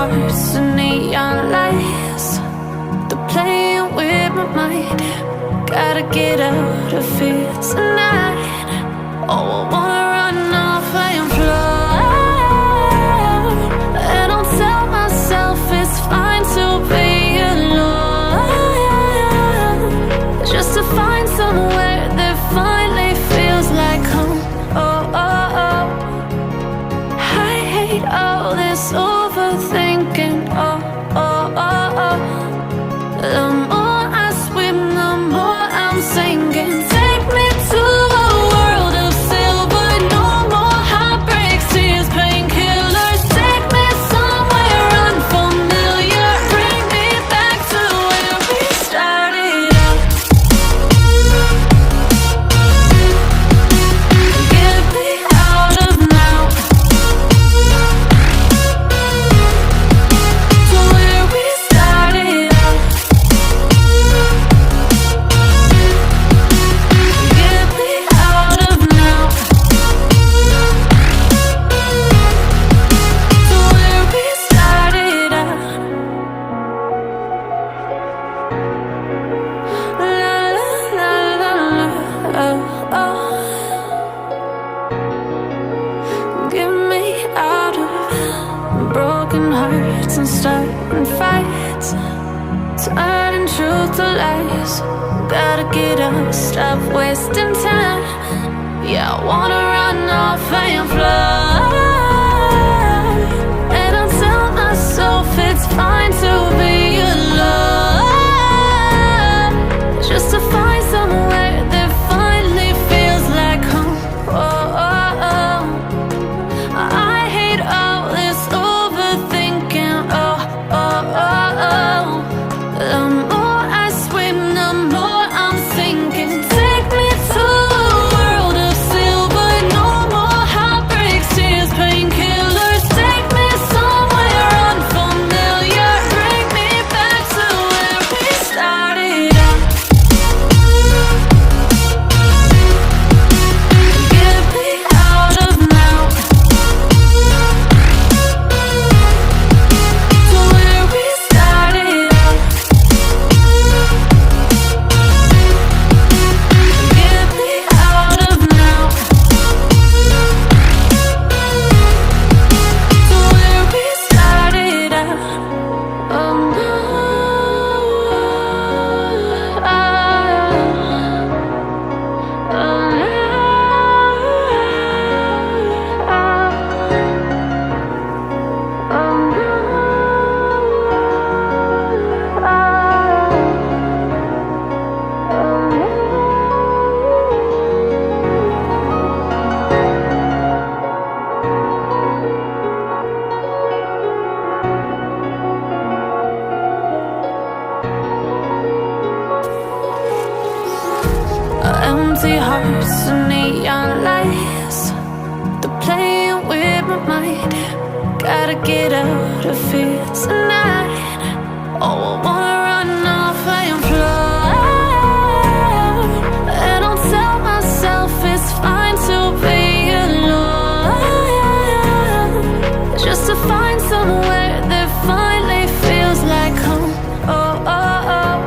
hearts and neon lights. They're playing with my mind. Gotta get out of here tonight. Oh, I wanna run off and fly. And I'll tell myself it's fine to be alone, just to find somewhere that finally feels like home. Oh, oh, oh. I hate all this overthinking. Oh, oh, oh, oh. The more I swim, the more I'm sinking. Take me to a world of silver. No more heartbreaks, tears, painkillers. Take me somewhere unfamiliar. Bring me back to where we started out. Get me out of now, to where we started out. Get me out of now, to where we started out. La la la la la, oh, oh. Get me out of broken hearts and starting fights, turning truth to lies. Gotta get up, stop wasting time. Yeah, I wanna run off and fly. And I'll tell myself it's fine to be alone, just to find somewhere that finally feels like home. Oh, oh, oh. I hate all this overthinking. Oh, oh, oh, oh. The more I swim, the more I'm sinking. Take me to a world of silver. No more heartbreaks, tears, painkillers. Take me somewhere unfamiliar. Bring me back to where we started out. Get me out of now, to where we started out. Get me out of now, to where we started out. Oh no, empty hearts and neon lights. They're playing with my mind. Gotta get out of here tonight. Oh, I wanna run off and fly. And I'll tell myself it's fine to be alone, just to find somewhere that finally feels like home. Oh, oh, oh.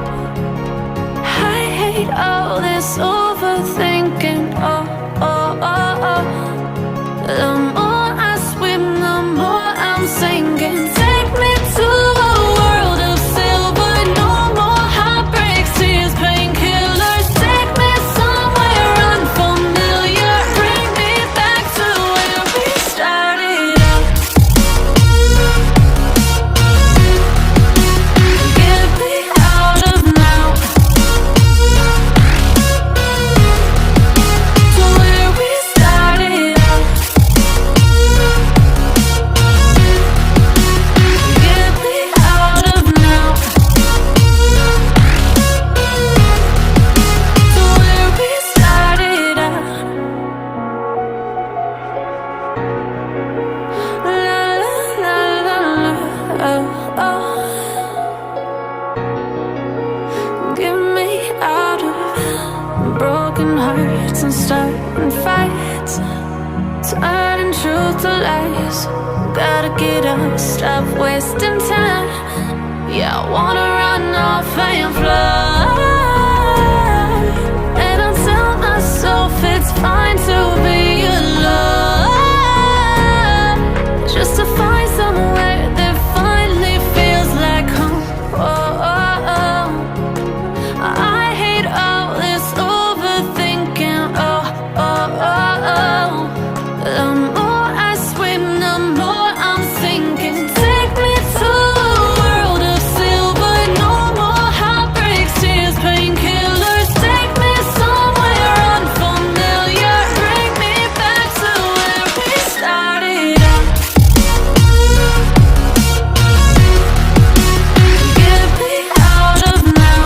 I hate all this overthinking. Oh, oh, oh, oh. The more I swim, the more I'm sinking. Take me to a world of silver. No more heartbreaks, tears, painkillers. Take me somewhere unfamiliar. Bring me back to where we started out. Get me out of now, to where we started out. Get me out of now, to where we started out. La la la la la, oh, oh. Get me out of broken hearts and starting fights, turning truth to lies. gotta get up, stop wasting time. Yeah, I wanna run off and fly. And I'll tell myself it's fine to be alone, just to find somewhere that finally feels like home. Oh, oh, oh. I hate all this overthinking. Oh, oh, oh, oh. The more I swim, the more I'm sinking. Take me to a world of silver, no more heartbreaks, tears, painkillers. Take me somewhere unfamiliar, bring me back to where we started out. Get me out of now,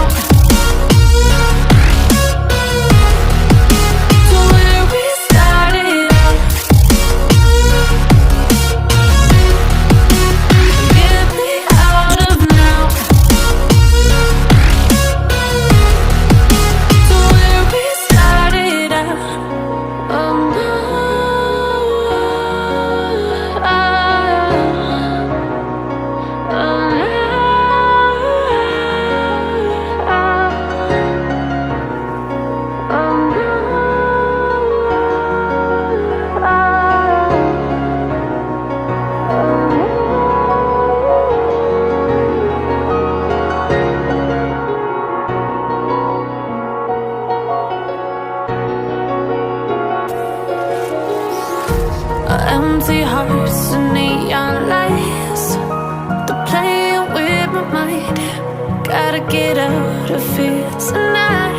to where we started out. Get me out of now, to where we started out. Oh no, empty hearts and neon lights, they're playing with my mind. Gotta get out of here tonight.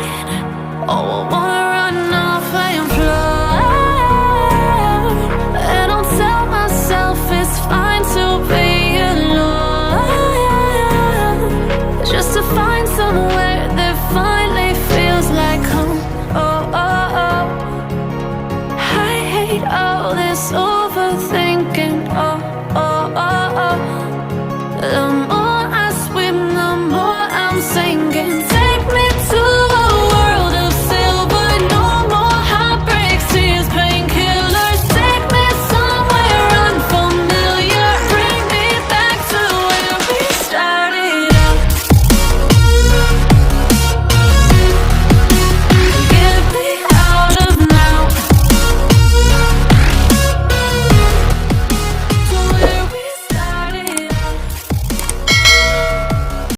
Oh, I wanna